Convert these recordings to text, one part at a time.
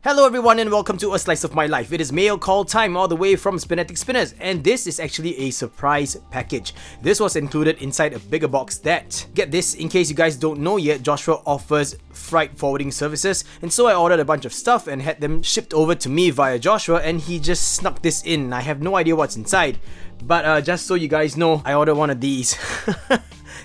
Hello everyone and welcome to A Slice of My Life. It is mail call time all the way from Spinetic Spinners, and this is actually a surprise package. This was included inside a bigger box that, get this, in case you guys don't know yet, Joshua offers freight forwarding services, and so I ordered a bunch of stuff and had them shipped over to me via Joshua, and he just snuck this in. I have no idea what's inside, but just so you guys know, I ordered one of these.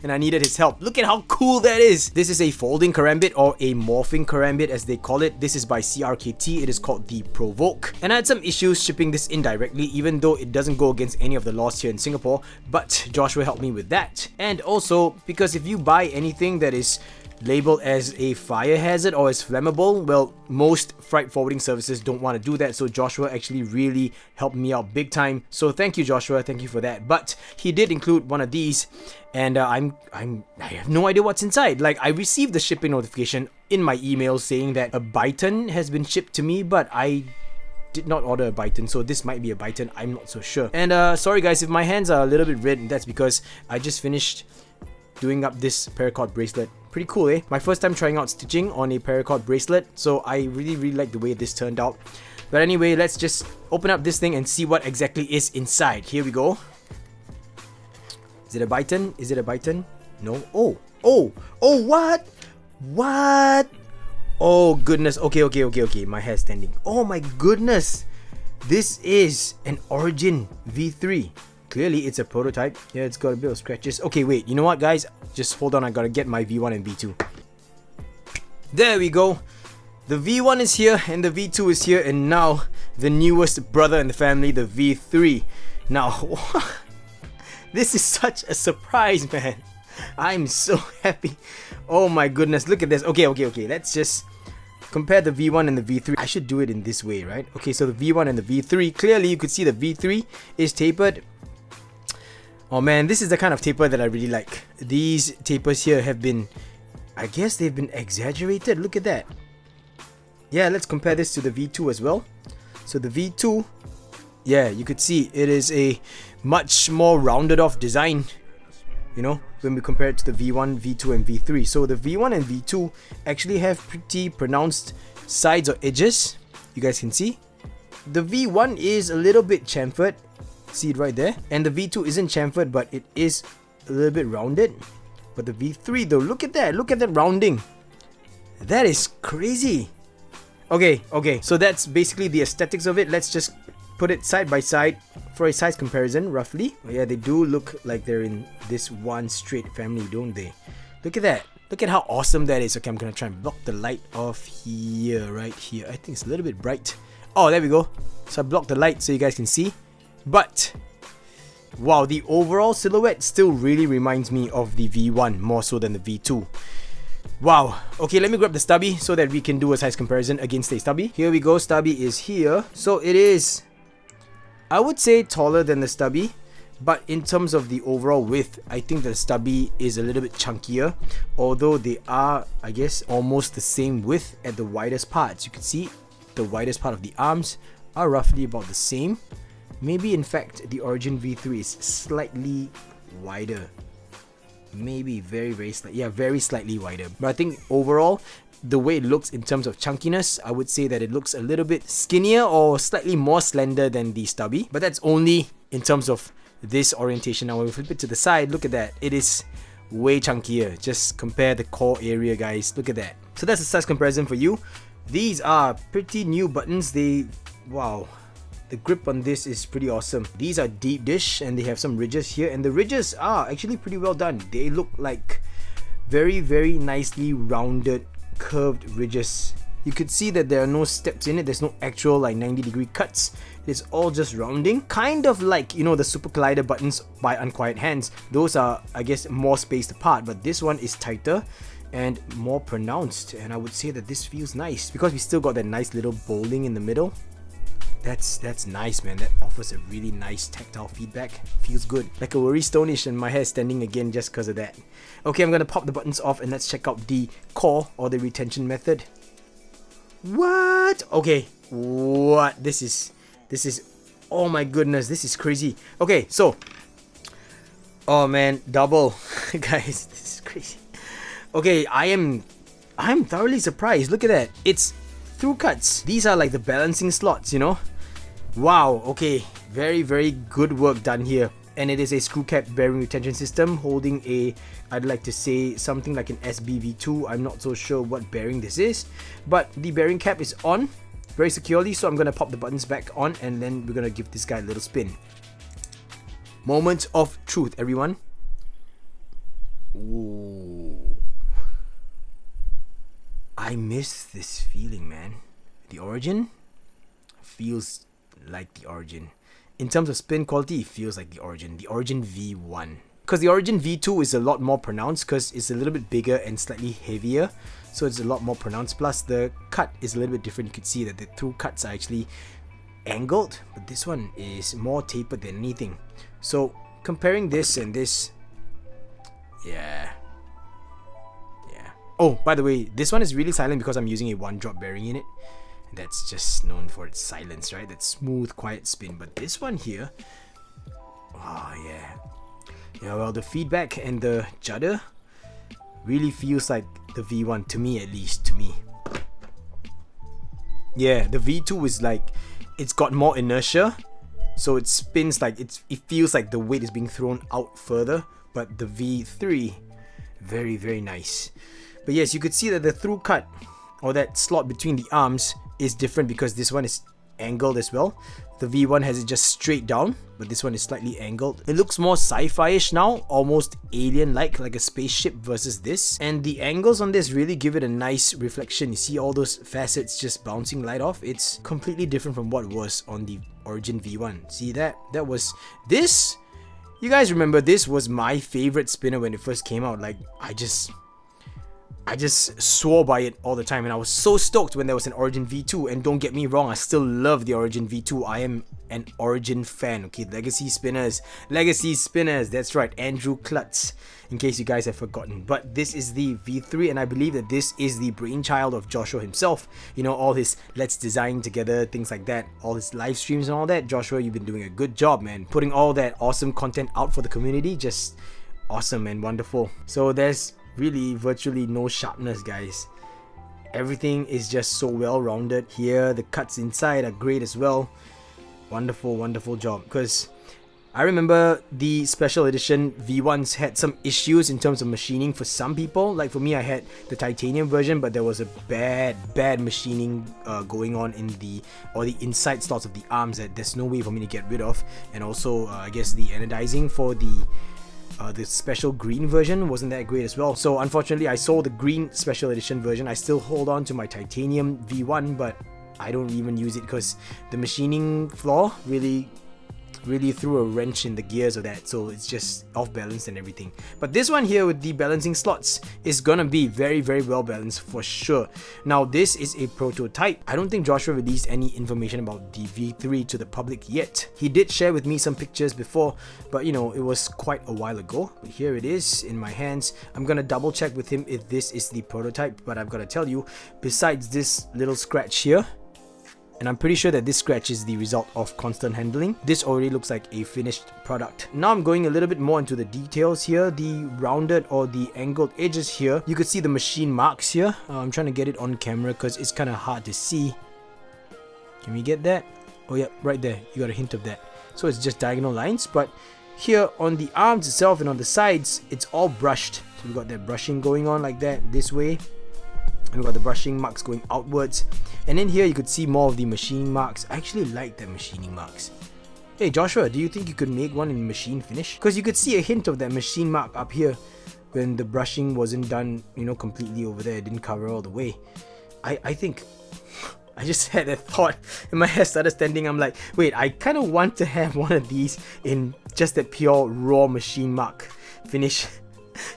And I needed his help. Look at how cool that is! This is a folding karambit, or a morphing karambit as they call it. This is by CRKT, it is called the Provoke. And I had some issues shipping this indirectly, even though it doesn't go against any of the laws here in Singapore, but Joshua helped me with that. And also, because if you buy anything that is labeled as a fire hazard or as flammable, well, most freight forwarding services don't want to do that, so Joshua actually really helped me out big time. So thank you, Joshua, thank you for that. But he did include one of these, and I have no idea what's inside. Like, I received the shipping notification in my email saying that a Byton has been shipped to me, but I did not order a Byton, so this might be a Byton, I'm not so sure. And sorry guys if my hands are a little bit red, that's because I just finished doing up this paracord bracelet. Pretty cool, eh? My first time trying out stitching on a paracord bracelet, so I really like the way this turned out. But anyway, let's just open up this thing and see what exactly is inside. Here we go. Is it a Byton? Is it a Byton? No. Oh, what? What? Oh goodness. Okay. My hair's standing. Oh my goodness. This is an Origin V3. Clearly, it's a prototype. Yeah, it's got a bit of scratches. Okay, wait. You know what, guys? Just hold on. I gotta get my V1 and V2. There we go. The V1 is here and the V2 is here, and now the newest brother in the family, the V3. Now, this is such a surprise, man. I'm so happy. Oh my goodness. Look at this. Okay. Let's just compare the V1 and the V3. I should do it in this way, right? Okay, so the V1 and the V3. Clearly, you could see the V3 is tapered. Oh man, this is the kind of taper that I really like. These tapers here have been, I guess they've been exaggerated. Look at that. Yeah, let's compare this to the V2 as well. So the V2, yeah, you could see it is a much more rounded off design, you know, when we compare it to the V1, V2 and V3. So the V1 and V2 actually have pretty pronounced sides or edges. You guys can see. The V1 is a little bit chamfered. See it right there, and the V2 isn't chamfered, but it is a little bit rounded. But the V3 though, look at that rounding. That is crazy. Okay, so that's basically the aesthetics of it. Let's just put it side by side for a size comparison, roughly. Oh, yeah, they do look like they're in this one straight family, don't they? Look at that. Look at how awesome that is. Okay, I'm gonna try and block the light off here, right here. I think it's a little bit bright. Oh, there we go. So I blocked the light so you guys can see. But wow, the overall silhouette still really reminds me of the V1 more so than the V2. Wow. Okay, let me grab the stubby so that we can do a size comparison against a stubby. Here we go. Stubby is here. So it is, I would say, taller than the stubby, but in terms of the overall width, I think the stubby is a little bit chunkier, although they are, I guess, almost the same width at the widest parts. You can see the widest part of the arms are roughly about the same. Maybe in fact the Origin V3 is slightly wider. Maybe very slightly. Yeah, very slightly wider. But I think overall, the way it looks in terms of chunkiness, I would say that it looks a little bit skinnier or slightly more slender than the stubby. But that's only in terms of this orientation. Now when we flip it to the side, look at that. It is way chunkier. Just compare the core area, guys. Look at that. So that's a size comparison for you. These are pretty new buttons. Wow. The grip on this is pretty awesome. These are deep dish and they have some ridges here, and the ridges are actually pretty well done. They look like very nicely rounded curved ridges. You could see that there are no steps in it. There's no actual like 90-degree cuts. It's all just rounding, kind of like, you know, the Super Collider buttons by Unquiet Hands. Those are, I guess, more spaced apart, but this one is tighter and more pronounced, and I would say that this feels nice because we still got that nice little bowling in the middle. That's nice, man. That offers a really nice tactile feedback. Feels good. Like a worry stone-ish, and my hair is standing again just because of that. Okay, I'm gonna pop the buttons off and let's check out the core or the retention method. What? Okay. What? This is oh my goodness, this is crazy. Okay, so oh man, double. Guys, this is crazy. Okay, I'm thoroughly surprised. Look at that. It's through cuts. These are like the balancing slots, you know. Wow, okay, very good work done here. And it is a screw cap bearing retention system holding a, I'd like to say something like an SBV2. I'm not so sure what bearing this is, but the bearing cap is on very securely, so I'm gonna pop the buttons back on and then we're gonna give this guy a little spin. Moment of truth, everyone. Ooh. I miss this feeling, man. The Origin feels like the Origin. In terms of spin quality, it feels like the Origin V1. Because the Origin V2 is a lot more pronounced because it's a little bit bigger and slightly heavier. So it's a lot more pronounced. Plus the cut is a little bit different. You could see that the through cuts are actually angled, but this one is more tapered than anything. So comparing this and this, yeah. Oh, by the way, this one is really silent because I'm using a 1-drop bearing in it. That's just known for its silence, right? That smooth, quiet spin. But this one here, oh yeah. Yeah, well, the feedback and the judder really feels like the V1, to me at least, to me. Yeah, the V2 is like, it's got more inertia, so it spins like, it feels like the weight is being thrown out further. But the V3, very nice. But yes, you could see that the through cut, or that slot between the arms, is different because this one is angled as well. The V1 has it just straight down, but this one is slightly angled. It looks more sci-fi-ish now, almost alien-like, like a spaceship versus this. And the angles on this really give it a nice reflection. You see all those facets just bouncing light off. It's completely different from what it was on the Origin V1. See that? That was this. You guys remember this was my favorite spinner when it first came out. Like I just swore by it all the time, and I was so stoked when there was an Origin V2. And don't get me wrong, I still love the Origin V2. I am an Origin fan, okay? Legacy spinners, that's right, Andrew Klutz, in case you guys have forgotten. But this is the V3, and I believe that this is the brainchild of Joshua himself. You know, all his let's design together, things like that, all his live streams and all that. Joshua, you've been doing a good job, man. Putting all that awesome content out for the community, just awesome and wonderful. So there's really virtually no sharpness, guys. Everything is just so well rounded here. The cuts inside are great as well. Wonderful job. Because I remember the special edition V1s had some issues in terms of machining for some people. Like for me, I had the titanium version, but there was a bad machining going on in the inside slots of the arms that there's no way for me to get rid of. And also I guess the anodizing for the special green version wasn't that great as well. So unfortunately, I sold the green special edition version. I still hold on to my titanium V1, but I don't even use it because the machining flaw really threw a wrench in the gears of that, so it's just off balance and everything. But this one here with the balancing slots is gonna be very well balanced for sure. Now this is a prototype. I don't think Joshua released any information about the V3 to the public yet. He did share with me some pictures before, but you know, it was quite a while ago. But here it is in my hands. I'm gonna double check with him if this is the prototype, but I've got to tell you, besides this little scratch here, and I'm pretty sure that this scratch is the result of constant handling, this already looks like a finished product. Now I'm going a little bit more into the details here. The rounded or the angled edges here, you could see the machine marks here. I'm trying to get it on camera because it's kind of hard to see. Can we get that? Oh yeah, right there, you got a hint of that. So it's just diagonal lines, but here on the arms itself and on the sides, it's all brushed. So we got that brushing going on like that this way. And we got the brushing marks going outwards, and then here you could see more of the machining marks. I actually like the machining marks. Hey Joshua, do you think you could make one in machine finish? Because you could see a hint of that machine mark up here when the brushing wasn't done, you know, completely over there. It didn't cover all the way. I think I just had that thought and my hair started standing. I'm like, wait, I kind of want to have one of these in just that pure raw machine mark finish.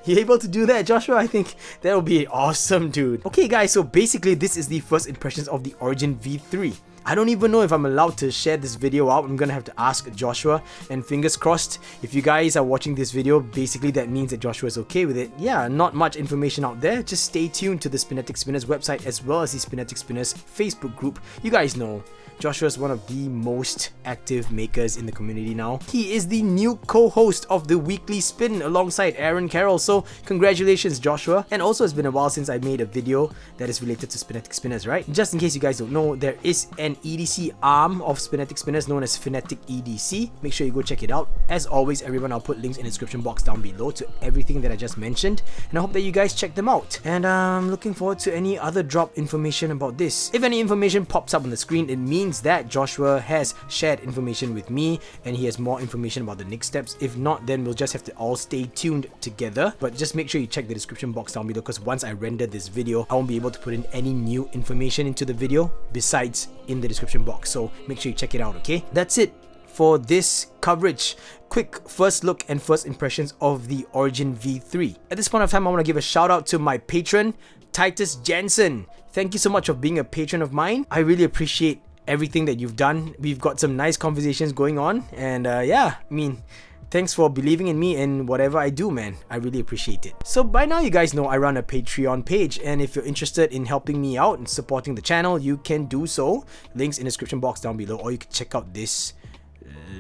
You able to do that, Joshua? I think that would be awesome, dude. Okay guys, so basically this is the first impressions of the Origin V3. I don't even know if I'm allowed to share this video out. I'm gonna have to ask Joshua, and fingers crossed, if you guys are watching this video, basically that means that Joshua is okay with it. Yeah, not much information out there. Just stay tuned to the Spinetic Spinners website as well as the Spinetic Spinners Facebook group. You guys know Joshua is one of the most active makers in the community now. He is the new co-host of the Weekly Spin alongside Aaron Carroll. also. Congratulations, Joshua. And also, it's been a while since I made a video that is related to Spinetic Spinners, right? Just in case you guys don't know, there is an EDC arm of Spinetic Spinners known as Phonetic EDC. Make sure you go check it out. As always, everyone, I'll put links in the description box down below to everything that I just mentioned, and I hope that you guys check them out. And I'm looking forward to any other drop information about this. If any information pops up on the screen, it means that Joshua has shared information with me and he has more information about the next steps. If not, then we'll just have to all stay tuned together. But just make sure you check the description box down below, because once I render this video, I won't be able to put in any new information into the video besides in the description box. So make sure you check it out, okay? That's it for this coverage. Quick first look and first impressions of the Origin V3. At this point of time, I want to give a shout out to my patron, Titus Jensen. Thank you so much for being a patron of mine. I really appreciate everything that you've done. We've got some nice conversations going on, and yeah, I mean, thanks for believing in me and whatever I do, man. I really appreciate it. So by now you guys know I run a Patreon page, and if you're interested in helping me out and supporting the channel, you can do so. Links in the description box down below, or you can check out this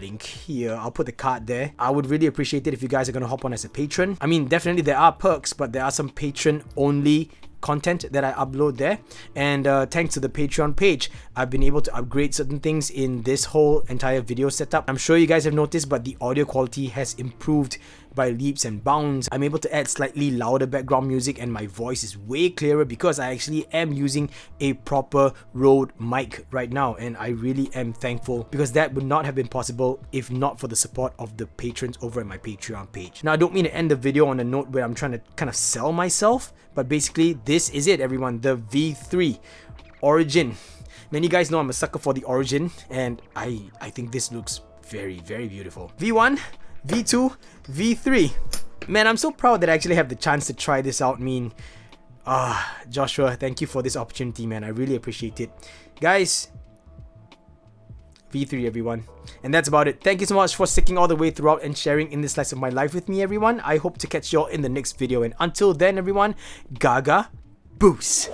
link here. I'll put the card there. I would really appreciate it if you guys are gonna hop on as a patron. I mean, definitely there are perks, but there are some patron only content that I upload there, and thanks to the Patreon page, I've been able to upgrade certain things in this whole entire video setup. I'm sure you guys have noticed, but the audio quality has improved by leaps and bounds. I'm able to add slightly louder background music, and my voice is way clearer because I actually am using a proper Rode mic right now, and I really am thankful, because that would not have been possible if not for the support of the patrons over at my Patreon page. Now, I don't mean to end the video on a note where I'm trying to kind of sell myself, but basically this is it, everyone. The V3 Origin. Man, you guys know I'm a sucker for the Origin, and I think this looks very, very beautiful. V1, V2, V3. Man, I'm so proud that I actually have the chance to try this out. I mean, Joshua, thank you for this opportunity, man. I really appreciate it. Guys, V3, everyone. And that's about it. Thank you so much for sticking all the way throughout and sharing in this slice of my life with me, everyone. I hope to catch y'all in the next video. And until then, everyone, Gaga Boost.